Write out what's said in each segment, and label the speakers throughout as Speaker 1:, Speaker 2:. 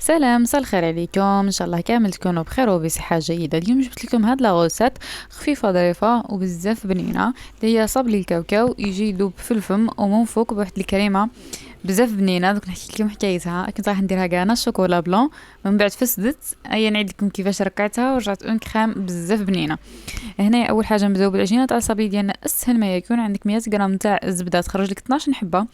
Speaker 1: سلام، مساء الخير عليكم. ان شاء الله كامل تكونوا بخير وبصحه جيده. اليوم جبت لكم هاد لا غوسيت خفيفه ظريفه وبزاف بنينه، اللي هي صابلي الكاوكاو يجي يذوب في الفم ومن فوق بواحد الكريمه بزاف بنينه. دوك نحكي لكم حكايتها. كنت راح نديرها كاع شوكولا بلون، من بعد فسدت. ايا نعيد لكم كيفاش ركعتها ورجعت اون كريم بزاف بنينه. هنا اول حاجه نبداو بالعجينه تاع الصابلي ديالنا. اسهل ما يكون، عندك 100 غرام تاع الزبده تخرج لك 12 حبه،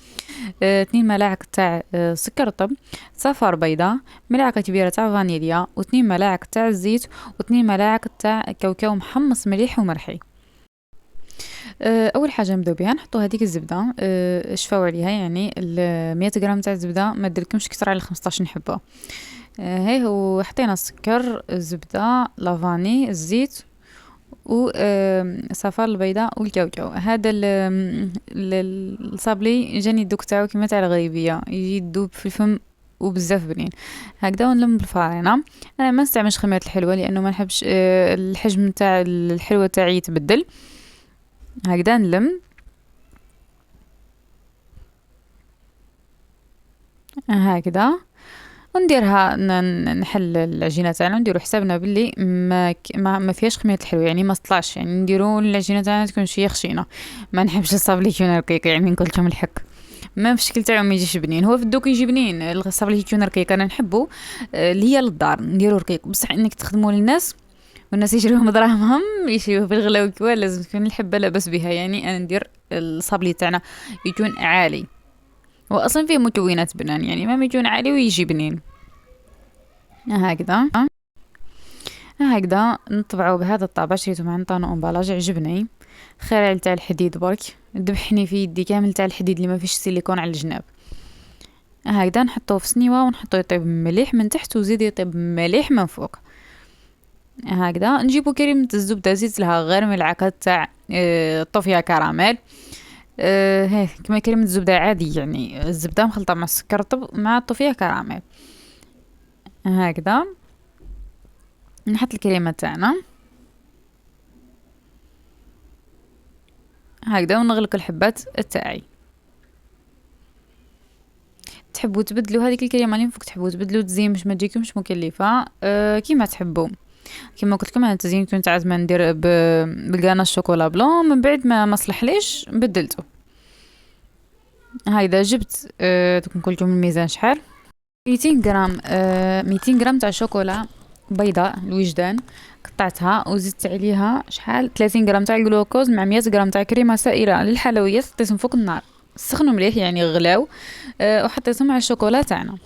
Speaker 1: 2 ملاعق تاع سكر رطب، صفار بيضاء، ملعقه كبيره تاع فانيليا، و2 ملاعق تاع الزيت، و2 ملاعق تاع كاوكاو محمص مليح ومرحي. اول حاجه نبداو بها نحطوا هذيك الزبده، شفاو عليها، يعني 100 غرام تاع الزبده ما ديرلكمش اكثر على 15 حبه. هاي هو حطينا السكر، الزبده، لافاني، الزيت، و صفار البيضاء والكاوكاو. هذا الصابلي جاني الدوك تاعو كيما تاع الغريبيه، يجي يذوب في الفم وبزاف بنين. هكذا ونلم بالفرينه. انا ما نستعملش خميره الحلوه لانه ما نحبش الحجم تاع الحلوه تاعي يتبدل. هكذا نلم هكذا ونديرها، نحل العجينه تاعنا ونديروا حسابنا باللي ما فيهاش خميره الحلوه، يعني ما تطلعش، يعني نديروا العجينه تاعنا تكون شويه خشينه. ما نحبش الصابلي يكون رقيق، يعني نقول لكم الحق. ما في الشكل تاعو ما يجيش بنين. هو في الدوك يجي بنين الصابلي يكون رقيق، انا نحبه اللي هي للدار نديرو رقيق، بصح انك تخدموا للناس والناس يشريوهم دراهمهم يشريوه بالغلا والكوال، لازم تكون الحبه لاباس بها. يعني انا ندير الصابلي تاعنا يكون عالي، واصلا فيه مكونات بنان، يعني ما يكون عالي ويجي بنين. هكذا هكذا نطبعوا بهذا الطابع. شريته مع طانو امبالاج، عجبني. خير تاع الحديد برك ذبحني في يدي كامل تاع الحديد اللي ما فيش سيليكون على الجناب. هكذا نحطوه في سنيوه ونحطوه يطيب مليح من تحت وزيد يطيب مليح من فوق. هكذا نجيبو كريمه الزبده، زيت لها غير ملعقه تاع طوفيا كراميل. هيه كما كريمه الزبده عادي، يعني الزبده مخلطه مع السكر طب مع الطوفيا كراميل. هكذا نحط الكريمه تاعنا هكذا ونغلق الحبات تاعي. تحبوا تبدلوا هذيك الكريمه اللي من فوق، تحبوا تبدلوا تزيين باش ما تجيكمش مكلفه، كيما تحبوا. كيما قلت لكم انا التزيين كنت عازمه ندير بالغانا الشوكولا بلون، من بعد ما صلحليش بدلته. هايدا جبت دوك نقول لكم الميزان شحال. 200 غرام 200 غرام تاع شوكولا بيضاء الوجدان، قطعتها وزدت عليها شحال 30 غرام تاع الجلوكوز مع 100 غرام تاع كريمه سائله للحلويات. حطيتهم فوق النار سخنوا مليح، يعني غلاو، وحطيتهم على الشوكولا تاعنا.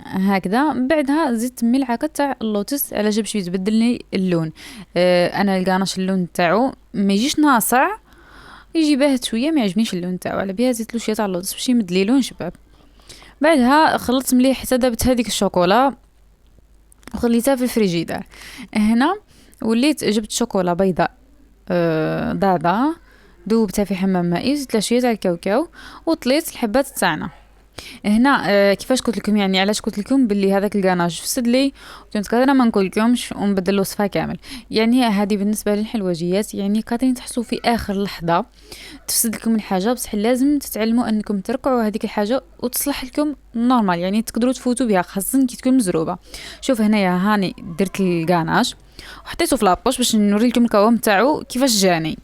Speaker 1: هكذا بعدها زدت ملعقه تاع اللوتس على جال باش يتبدل لي اللون. انا الكاناش اللون تاعو ما يجيش ناصع، يجي باهت شويه، ما يعجبنيش اللون تاعو، على بها زدت له شويه تاع اللوتس باش يمد لي لون شباب. بعدها خلطت مليح حتى ذابت هذيك الشوكولا وخليتها في الفريجيدار. هنا وليت جبت شوكولا بيضاء ضاضة، دوبتها في حمام مائي، زدت لها شويه تاع الكاوكاو وطليت الحبات تاعنا. هنا كيفاش قلت لكم، يعني علاش قلت لكم باللي هذاك الكاناج فسد لي، كنت قادره ما نقول لكمش ونبدل الوصفه كامل. يعني هذه بالنسبه للحلويات، يعني قادرين تحسوا في اخر لحظه تفسد لكم الحاجه، بصح لازم تتعلموا انكم تركعوا هذيك الحاجه وتصلح لكم نورمال، يعني تقدروا تفوتوا بها، خاصه كي تكون مزروبه. شوف هنايا هاني درت الكاناج وحطيته في لابوش باش نوري لكم القوام تاعو كيفاش جاني.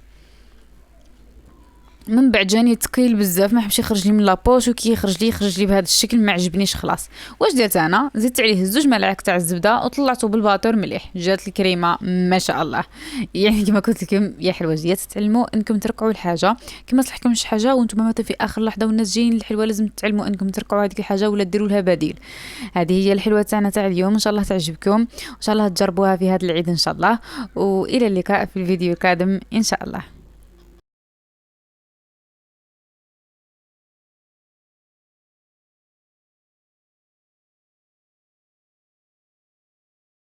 Speaker 1: من بعد جاني ثقيل بزاف، ما حبش يخرج لي من لابوش، وكي يخرج لي بهذا الشكل ما عجبنيش خلاص. واش درت انا؟ زدت عليه 2 ملاعق تاع الزبده وطلعته بالباطور مليح، جات الكريمه ما شاء الله. يعني كما قلت لكم يا حلوجيات، تعلموا انكم تركعوا الحاجه كما صلحكمش حاجه وانتم مثلا في اخر لحظه والناس جايين الحلوه، لازم تعلموا انكم تركعوا هذيك الحاجه ولا ديروا لها بديل. هذه هي الحلوه تاعنا تاع اليوم، ان شاء الله تعجبكم، وان شاء الله تجربوها في هذا العيد ان شاء الله. والى اللقاء في الفيديو القادم ان شاء الله.